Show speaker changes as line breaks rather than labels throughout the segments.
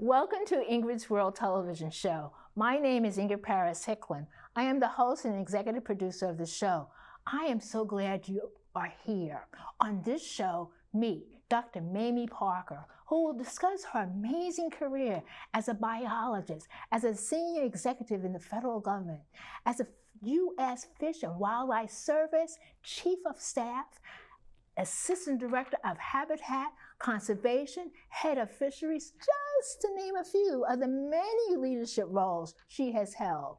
Welcome to Ingrid's World Television Show. My name is Ingrid Paris Hicklin. I am the host and executive producer of the show. I am so glad you are here. On this show, me, Dr. Mamie Parker, who will discuss her amazing career as a biologist, as a senior executive in the federal government, as a U.S. Fish and Wildlife Service Chief of Staff, Assistant Director of Habitat Conservation, Head of Fisheries, just to name a few of the many leadership roles she has held.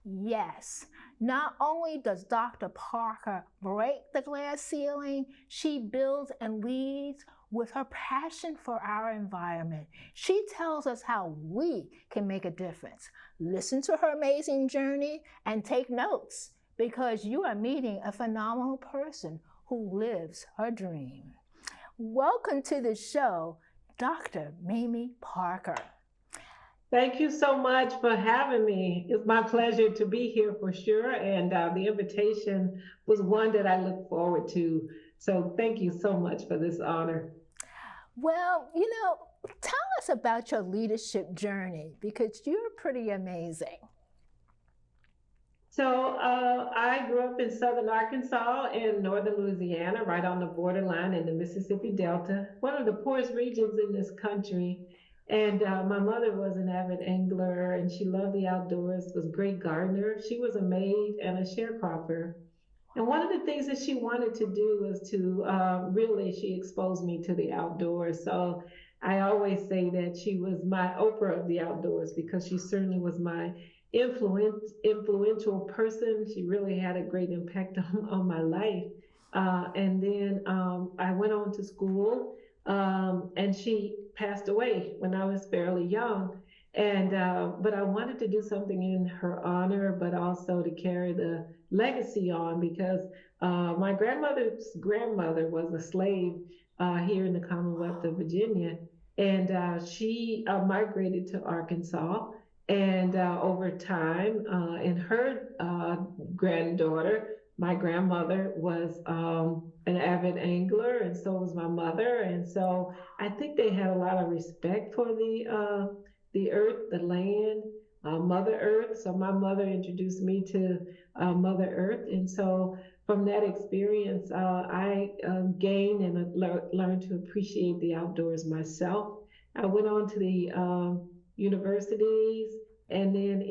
Yes, not only does Dr. Parker break the glass ceiling, she builds and leads with her passion for our environment. She tells us how we can make a difference. Listen to her amazing journey and take notes, because you are meeting a phenomenal person who lives her dream. Welcome to the show, Dr. Mamie Parker.
Thank you so much for having me. It's my pleasure to be here for sure. And the invitation was one that I look forward to. So thank you so much for this honor.
Well, tell us about your leadership journey, because you're pretty amazing.
So I grew up in southern Arkansas and northern Louisiana, right on the borderline in the Mississippi Delta, one of the poorest regions in this country. And my mother was an avid angler, and she loved the outdoors, was a great gardener. She was a maid and a sharecropper. And one of the things that she wanted to do was to she exposed me to the outdoors. So I always say that she was my Oprah of the outdoors, because she certainly was my influential person. She really had a great impact on my life. And then I went on to school, and she passed away when I was fairly young. And but I wanted to do something in her honor, but also to carry the legacy on, because my grandmother's grandmother was a slave here in the Commonwealth of Virginia, and she migrated to Arkansas. And over time, and her granddaughter, my grandmother, was an avid angler, and so was my mother. And so I think they had a lot of respect for the earth, the land, Mother Earth. So my mother introduced me to Mother Earth, and so from that experience, I gained and learned to appreciate the outdoors myself. I went on to the universities, and then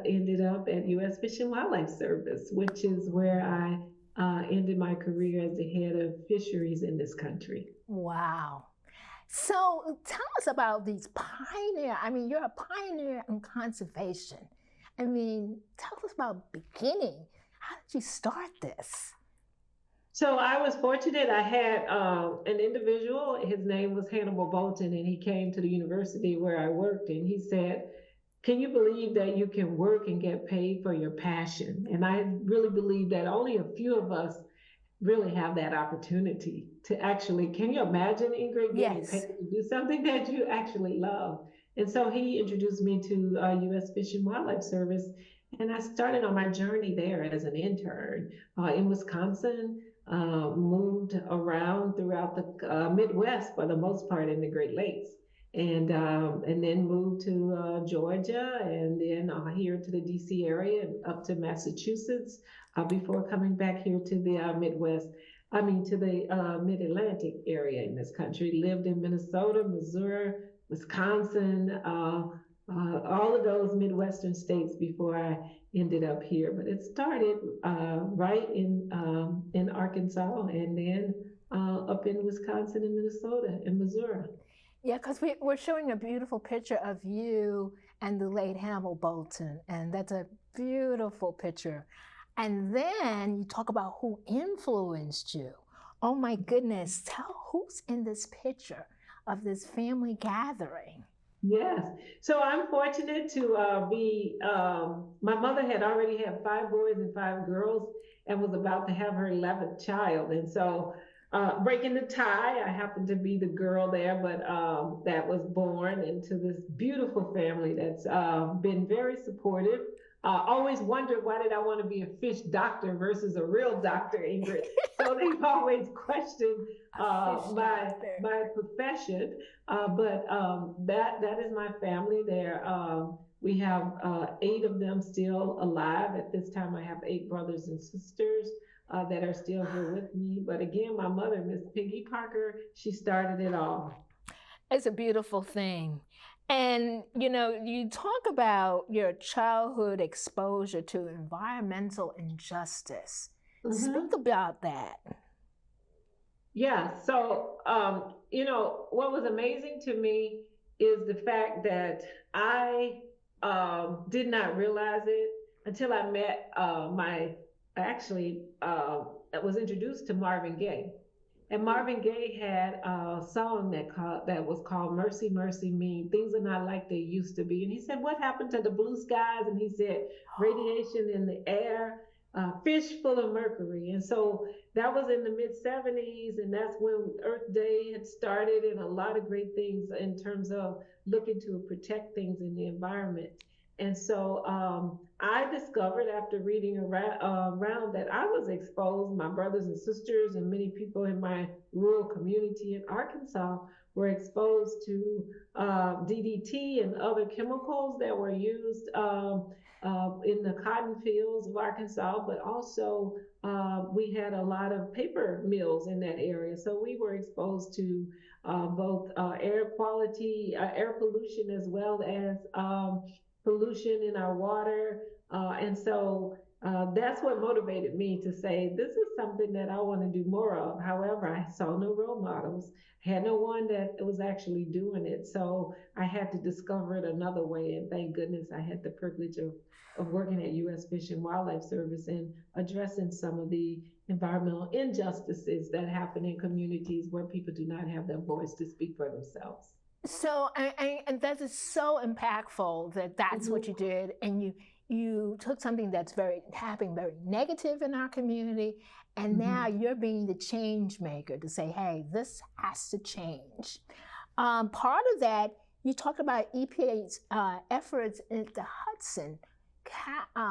ended up at U.S. Fish and Wildlife Service, which is where I ended my career as the head of fisheries in this country.
Wow. So tell us about these pioneer. You're a pioneer in conservation. Tell us about beginning. How did you start this?
So I was fortunate. I had an individual, his name was Hannibal Bolton, and he came to the university where I worked, and he said, "Can you believe that you can work and get paid for your passion?" And I really believe that only a few of us really have that opportunity to actually, can you imagine, Ingrid, getting
Yes.
paid to do something that you actually love? And so he introduced me to U.S. Fish and Wildlife Service, and I started on my journey there as an intern in Wisconsin. Moved around throughout the Midwest, for the most part, in the Great Lakes, and then moved to Georgia, and then here to the D.C. area and up to Massachusetts before coming back here to the Midwest. To the Mid-Atlantic area in this country. Lived in Minnesota, Missouri, Wisconsin, all of those Midwestern states before I ended up here. But it started right in Arkansas, and then up in Wisconsin and Minnesota and Missouri.
Yeah, because we're showing a beautiful picture of you and the late Hannibal Bolton, and that's a beautiful picture. And then you talk about who influenced you. Oh my goodness, tell who's in this picture of this family gathering.
Yes. So I'm fortunate to be, my mother had already had 5 boys and 5 girls and was about to have her 11th child. And so breaking the tie, I happened to be the girl there, but that was born into this beautiful family that's been very supportive always wondered why did I want to be a fish doctor versus a real doctor, Ingrid. So they've always questioned my profession. But that is my family. There, we have 8 of them still alive at this time. I have 8 brothers and sisters. That are still here with me. But again, my mother, Miss Piggy Parker, she started it all.
It's a beautiful thing. And you talk about your childhood exposure to environmental injustice. Speak about that.
Yeah. So, what was amazing to me is the fact that I did not realize it until I met actually, I was introduced to Marvin Gaye. And Marvin Gaye had a song that was called "Mercy, Mercy Me." Things are not like they used to be. And he said, "What happened to the blue skies?" And he said, "Radiation in the air, fish full of mercury." And so that was in the mid 70s, and that's when Earth Day had started, and a lot of great things in terms of looking to protect things in the environment. And so I discovered after reading around that I was exposed, my brothers and sisters, and many people in my rural community in Arkansas were exposed to DDT and other chemicals that were used in the cotton fields of Arkansas, but also we had a lot of paper mills in that area. So we were exposed to both air quality, air pollution, as well as pollution in our water. And so that's what motivated me to say, this is something that I want to do more of. However, I saw no role models, had no one that was actually doing it. So I had to discover it another way. And thank goodness I had the privilege of working at U.S. Fish and Wildlife Service and addressing some of the environmental injustices that happen in communities where people do not have their voice to speak for themselves.
So, and that is so impactful that's what you did, and you took something that's very negative in our community, and now you're being the change maker to say, hey, this has to change. Part of that, you talked about EPA's efforts in the Hudson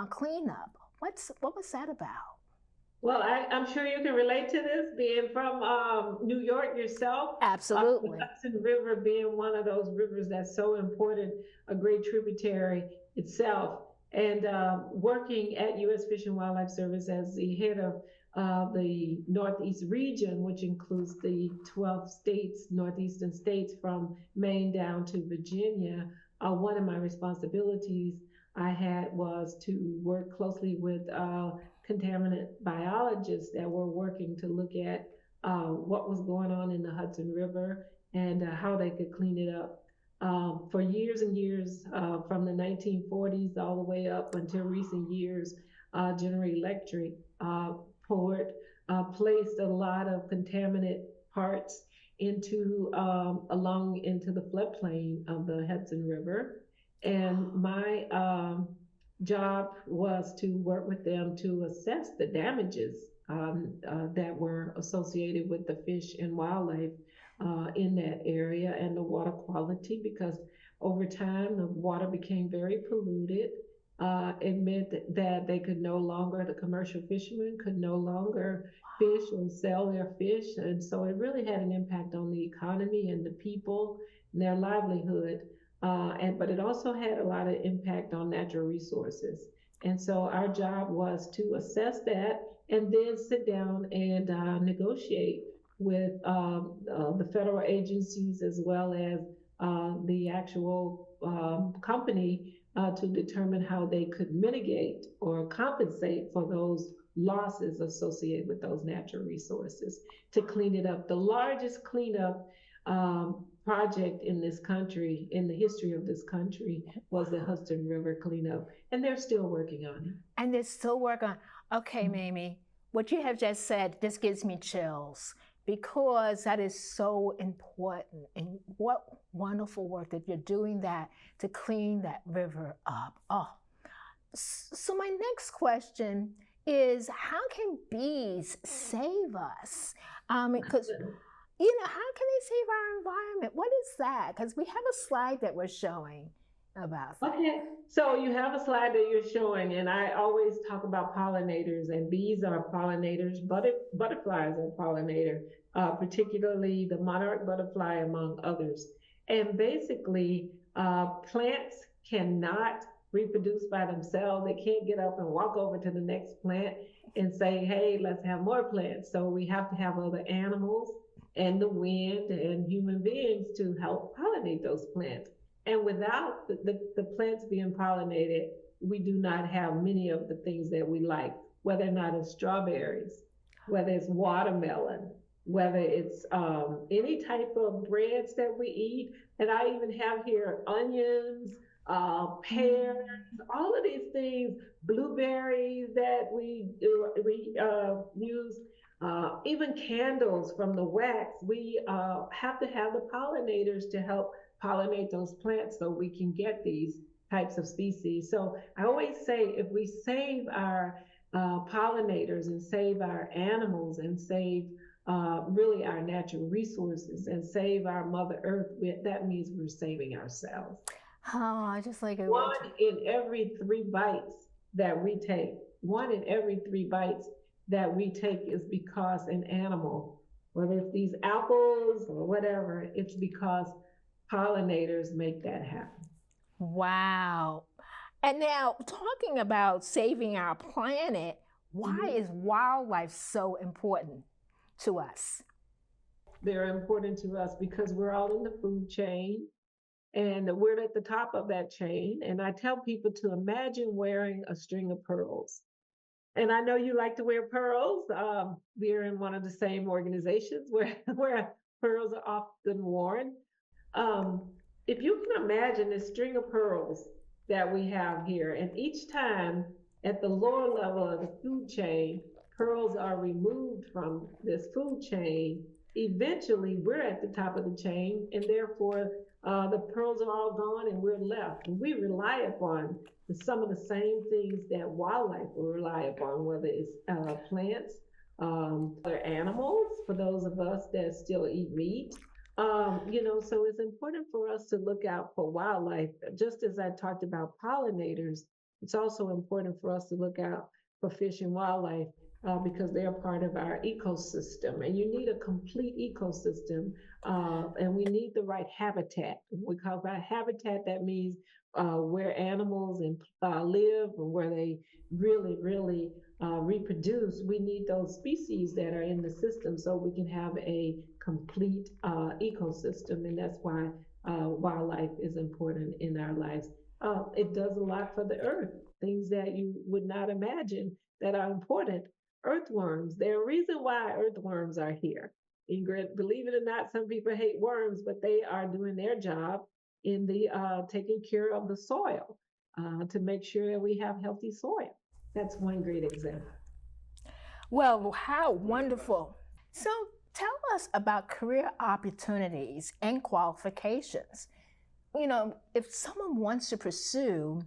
cleanup. What was that about?
Well, I'm sure you can relate to this, being from New York yourself.
Absolutely.
The Hudson River being one of those rivers that's so important, a great tributary itself. And working at U.S. Fish and Wildlife Service as the head of the Northeast region, which includes the 12 states, northeastern states from Maine down to Virginia, one of my responsibilities I had was to work closely with contaminant biologists that were working to look at what was going on in the Hudson River and how they could clean it up. For years and years, from the 1940s all the way up until recent years, General Electric placed a lot of contaminant parts along into the floodplain of the Hudson River. And my job was to work with them to assess the damages that were associated with the fish and wildlife in that area and the water quality, because over time the water became very polluted. It meant that the commercial fishermen could no longer fish or sell their fish. And so it really had an impact on the economy and the people and their livelihood. But it also had a lot of impact on natural resources. And so our job was to assess that and then sit down and negotiate with the federal agencies as well as the actual company to determine how they could mitigate or compensate for those losses associated with those natural resources to clean it up. The largest cleanup project in this country, in the history of this country, was the Hudson River cleanup, and they're still working on it.
And they're still working on it. Okay, Mamie, what you have just said, this gives me chills, because that is so important. And what wonderful work that you're doing that to clean that river up. Oh, so my next question is, how can bees save us? Because how can they save our environment? What is that? Because we have a slide that we're showing. about that.
Okay, so you have a slide that you're showing, and I always talk about pollinators, and bees are pollinators, butterflies are pollinator, particularly the monarch butterfly, among others. And basically, plants cannot reproduce by themselves. They can't get up and walk over to the next plant and say, hey, let's have more plants. So we have to have other animals and the wind and human beings to help pollinate those plants. And without the plants being pollinated, we do not have many of the things that we like, whether or not it's strawberries, whether it's watermelon, whether it's any type of breads that we eat. And I even have here onions, pears, all of these things, blueberries that we use, even candles from the wax. We have to have the pollinators to help pollinate those plants so we can get these types of species. So I always say if we save our pollinators and save our animals and save really our natural resources and save our Mother Earth, that means we're saving ourselves.
Oh, I just like it.
One in every 3 bites that we take, one in every 3 bites that we take is because an animal, whether it's these apples or whatever, it's because pollinators make that happen.
Wow. And now, talking about saving our planet, why is wildlife so important to us?
They're important to us because we're all in the food chain and we're at the top of that chain. And I tell people to imagine wearing a string of pearls. And I know you like to wear pearls. We're in one of the same organizations where pearls are often worn. If you can imagine this string of pearls that we have here, and each time at the lower level of the food chain, pearls are removed from this food chain, eventually we're at the top of the chain, and therefore the pearls are all gone and we're left. And we rely upon some of the same things that wildlife will rely upon, whether it's plants, other animals, for those of us that still eat meat. So it's important for us to look out for wildlife. Just as I talked about pollinators, it's also important for us to look out for fish and wildlife because they're part of our ecosystem. And you need a complete ecosystem, and we need the right habitat. We call that habitat, that means where animals live and where they really reproduce. We need those species that are in the system so we can have a complete ecosystem, and that's why wildlife is important in our lives. It does a lot for the earth, things that you would not imagine that are important. Earthworms, they're a reason why earthworms are here. Ingrid, believe it or not, some people hate worms, but they are doing their job in the taking care of the soil to make sure that we have healthy soil. That's one great example.
Well, how wonderful. So, tell us about career opportunities and qualifications. If someone wants to pursue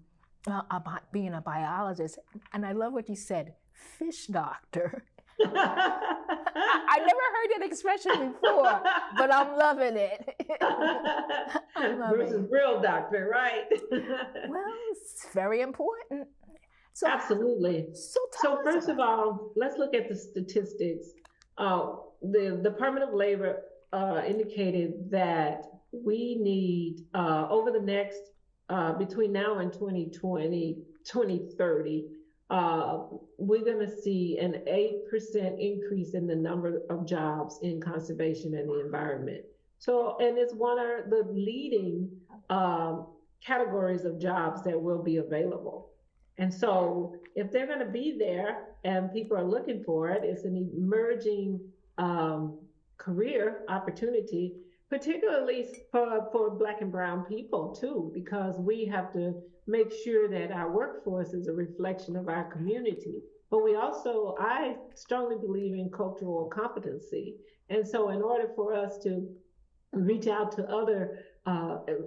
about being a biologist, and I love what you said, fish doctor. I never heard that expression before, but I'm loving it.
Versus real doctor, right?
Well, it's very important. So,
absolutely. So first of all, let's look at the statistics. The Department of Labor indicated that we need over the next between now and 2020, 2030, we're going to see an 8% increase in the number of jobs in conservation and the environment. So, and it's one of the leading categories of jobs that will be available. And so if they're going to be there and people are looking for it, it's an emerging career opportunity, particularly for Black and brown people too, because we have to make sure that our workforce is a reflection of our community. But I strongly believe in cultural competency. And so in order for us to reach out to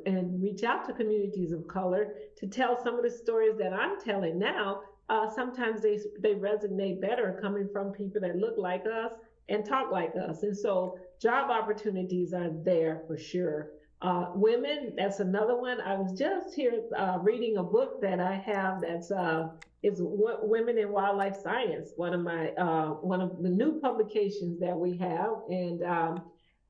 and reach out to communities of color to tell some of the stories that I'm telling now, sometimes they resonate better coming from people that look like us and talk like us. And so job opportunities are there for sure. Women, that's another one. I was just here reading a book that I have that's Women in Wildlife Science, one of the new publications that we have,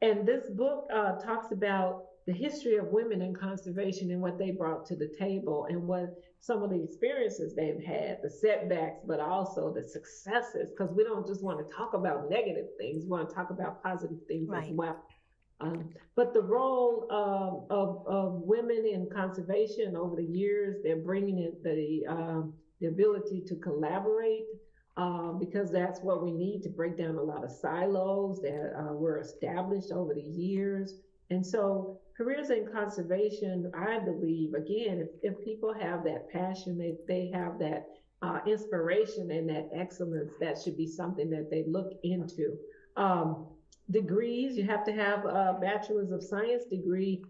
and this book talks about the history of women in conservation and what they brought to the table and what some of the experiences they've had, the setbacks, but also the successes, because we don't just want to talk about negative things, we want to talk about positive things as
Right.
well. But the role of women in conservation over the years, they're bringing in the ability to collaborate because that's what we need to break down a lot of silos that were established over the years. And so careers in conservation, I believe, again, if people have that passion, they have that inspiration and that excellence, that should be something that they look into. Um, Degrees, you have to have a bachelor's of science degree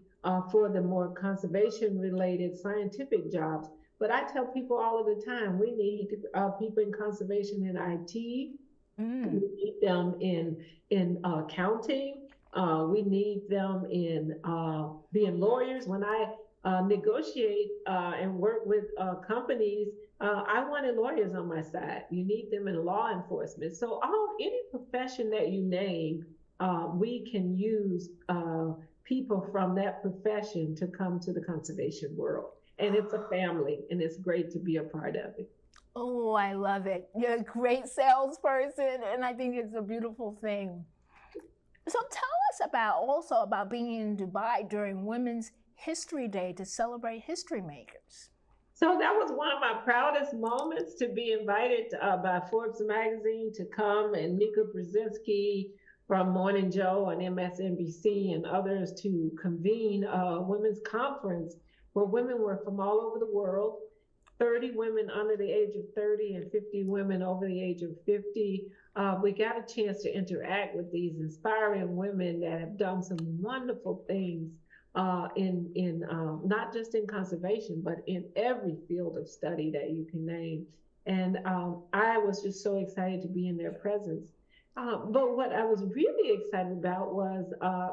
for the more conservation related scientific jobs. But I tell people all of the time, we need people in conservation in IT. We
Mm.
need them in accounting. We need them in being lawyers. When I negotiate and work with companies, I wanted lawyers on my side. You need them in law enforcement. So any profession that you name, we can use people from that profession to come to the conservation world. And it's a family, and it's great to be a part of it.
Oh, I love it. You're a great salesperson, and I think it's a beautiful thing. So tell us about being in Dubai during Women's History Day to celebrate history makers.
So that was one of my proudest moments, to be invited by Forbes magazine to come, and Nika Brzezinski from Morning Joe and MSNBC and others to convene a women's conference where women were from all over the world, 30 women under the age of 30 and 50 women over the age of 50. We got a chance to interact with these inspiring women that have done some wonderful things in not just in conservation, but in every field of study that you can name. And I was just so excited to be in their presence. But what I was really excited about was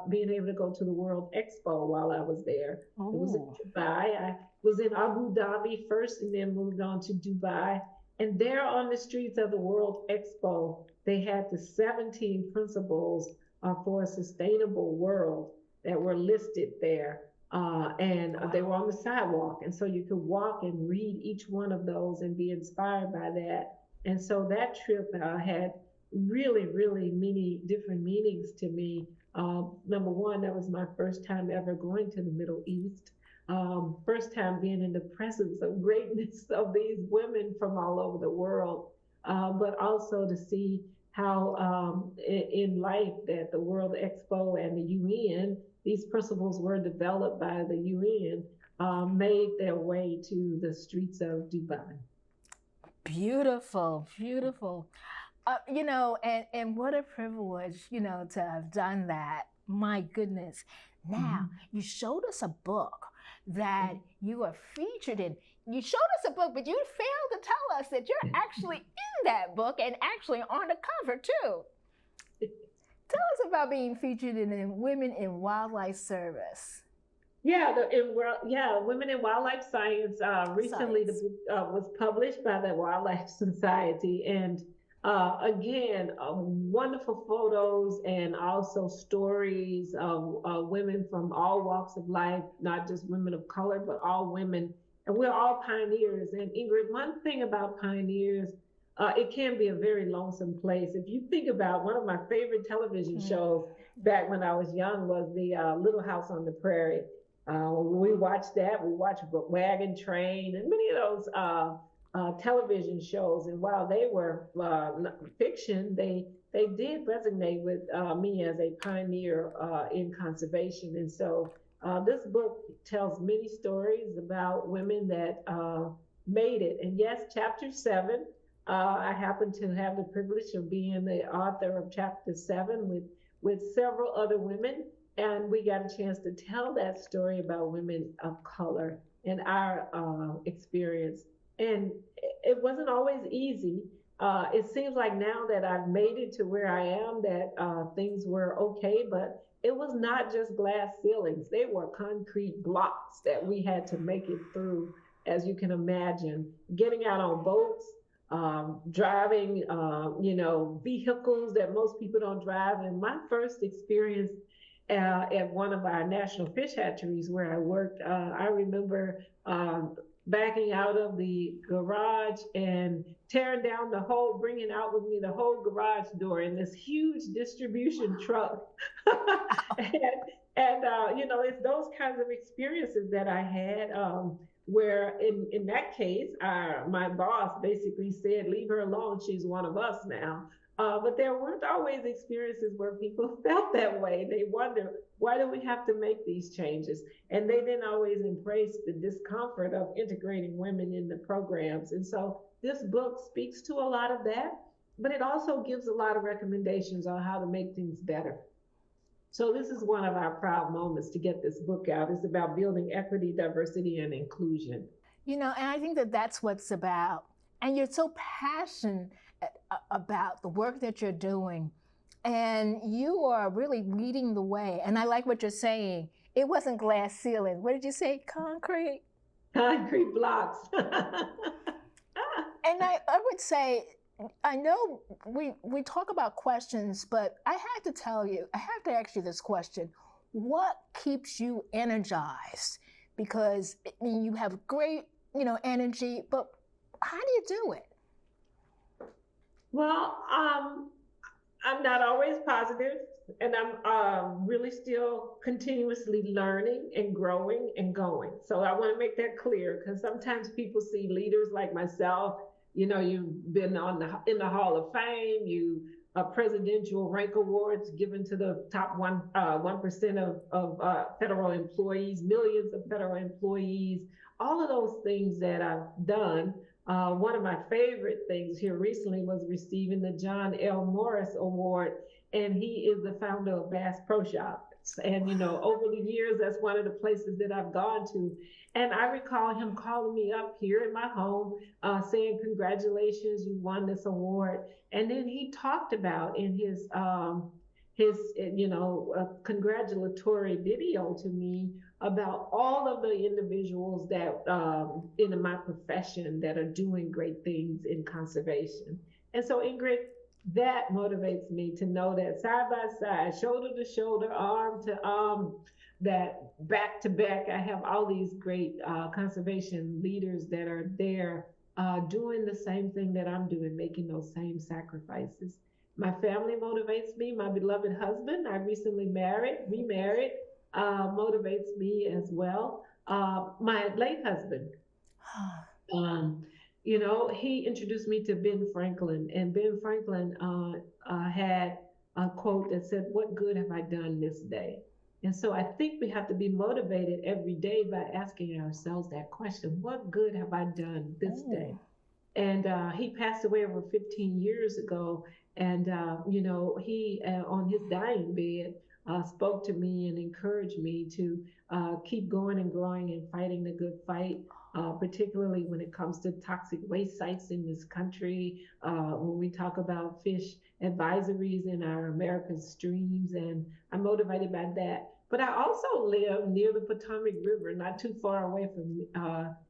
being able to go to the World Expo while I was there. It was in
Oh,
Dubai. I was in Abu Dhabi first and then moved on to Dubai. And there on the streets of the World Expo, they had the 17 principles for a sustainable world that were listed there. And they were
wow.
on the sidewalk. And so you could walk and read each one of those and be inspired by that. And so that trip had really many different meanings to me. Number one, that was my first time ever going to the Middle East. First time being in the presence of greatness of these women from all over the world, but also to see how in life that the World Expo and the UN, these principles were developed by the UN, made their way to the streets of Dubai.
Beautiful, beautiful. And what a privilege, to have done that. My goodness. Now,
Mhm.
you showed us a book that you are featured in. You showed us a book, but you failed to tell us that you're actually in that book and actually on the cover too. Tell us about being featured in Women in Wildlife Service.
Yeah, Women in Wildlife Science. Recently, the
Science.
book was published by the Wildlife Society, and again, wonderful photos and also stories of women from all walks of life, not just women of color, but all women. And we're all pioneers. And Ingrid, one thing about pioneers, it can be a very lonesome place. If you think about one of my favorite television
Mm.
shows back when I was young was the Little House on the Prairie. We watched that. We watched Wagon Train and many of those television shows. And while they were fiction, they did resonate with me as a pioneer in conservation. And so this book tells many stories about women that made it. And yes, chapter 7. I happen to have the privilege of being the author of chapter 7 with several other women, and we got a chance to tell that story about women of color and our experience. And it wasn't always easy. It seems like now that I've made it to where I am, that things were okay, but it was not just glass ceilings. They were concrete blocks that we had to make it through, as you can imagine. Getting out on boats, driving, vehicles that most people don't drive. And my first experience at one of our national fish hatcheries where I worked, I remember backing out of the garage and tearing down bringing out with me the whole garage door in this huge distribution truck. and, it's those kinds of experiences that I had. Where in that case, my boss basically said, leave her alone, she's one of us now. But there weren't always experiences where people felt that way. They wonder, why do we have to make these changes? And they didn't always embrace the discomfort of integrating women in the programs. And so this book speaks to a lot of that, but it also gives a lot of recommendations on how to make things better. So this is one of our proud moments to get this book out. It's about building equity, diversity, and inclusion.
And I think that that's what's about. And you're so passionate about the work that you're doing. And you are really leading the way. And I like what you're saying. It wasn't glass ceilings. What did you say? Concrete?
Concrete blocks.
And I would say, I know we talk about questions, but I have to ask you this question. What keeps you energized? Because you have great, energy, but how do you do it?
Well, I'm not always positive, and I'm really still continuously learning and growing and going. So I want to make that clear, because sometimes people see leaders like myself. You've been in the Hall of Fame. You presidential rank awards given to the top 1% of federal employees, millions of federal employees. All of those things that I've done. One of my favorite things here recently was receiving the John L. Morris Award, and he is the founder of Bass Pro Shops. And over the years, that's one of the places that I've gone to. And I recall him calling me up here in my home, saying, "Congratulations, you won this award." And then he talked about in his congratulatory video to me about all of the individuals that in my profession that are doing great things in conservation. And so, Ingrid, that motivates me to know that side by side, shoulder to shoulder, arm to arm, that back to back, I have all these great conservation leaders that are there doing the same thing that I'm doing, making those same sacrifices. My family motivates me. My beloved husband, I recently remarried, motivates me as well. My late husband, he introduced me to Ben Franklin, and Ben Franklin had a quote that said, "What good have I done this day?" And so I think we have to be motivated every day by asking ourselves that question: what good have I done this day? And he passed away over 15 years ago. And, he, on his dying bed, spoke to me and encouraged me to keep going and growing and fighting the good fight, particularly when it comes to toxic waste sites in this country, when we talk about fish advisories in our American streams. And I'm motivated by that. But I also live near the Potomac River, not too far away from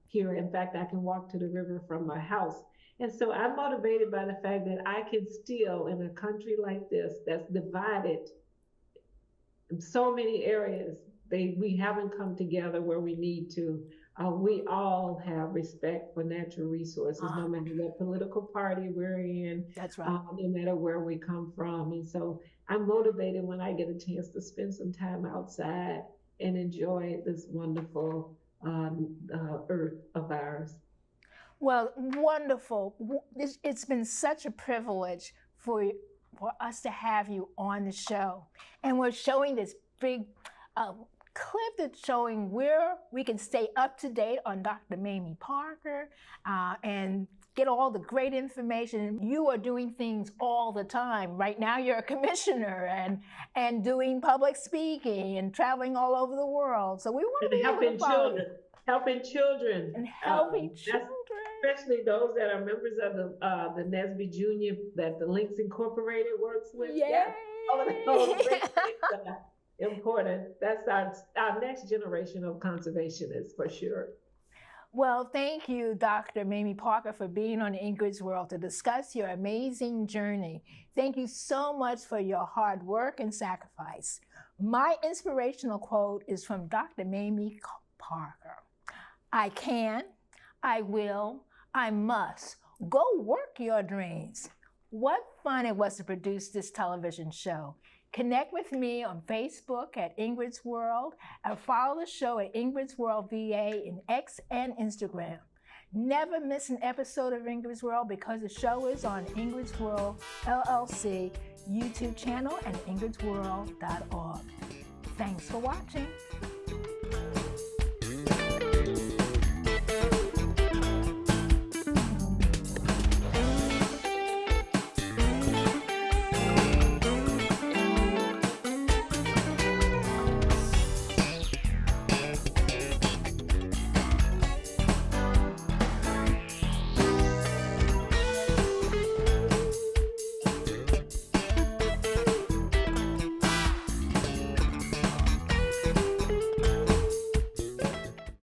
here. In fact, I can walk to the river from my house. And so I'm motivated by the fact that I can still, in a country like this that's divided in so many areas, we haven't come together where we need to. We all have respect for natural resources, no matter what political party we're in.
That's right.
No matter where we come from. And so I'm motivated when I get a chance to spend some time outside and enjoy this wonderful earth of ours.
Well, wonderful. It's been such a privilege for us to have you on the show. And we're showing this big clip that's showing where we can stay up to date on Dr. Mamie Parker and get all the great information. You are doing things all the time. Right now you're a commissioner and doing public speaking and traveling all over the world. So we want to be
helping children. Helping children.
And helping children.
especially those that are members of the Nesby Junior that the Links Incorporated works with.
Yay!
Yeah, all of those great things are important. That's our next generation of conservationists for sure.
Well, thank you, Dr. Mamie Parker, for being on Ingrid's World to discuss your amazing journey. Thank you so much for your hard work and sacrifice. My inspirational quote is from Dr. Mamie Parker. I can, I will, I must. Go work your dreams. What fun it was to produce this television show. Connect with me on Facebook at Ingrid's World and follow the show at Ingrid's World VA in X and Instagram. Never miss an episode of Ingrid's World because the show is on Ingrid's World LLC YouTube channel and ingridsworld.org. Thanks for watching.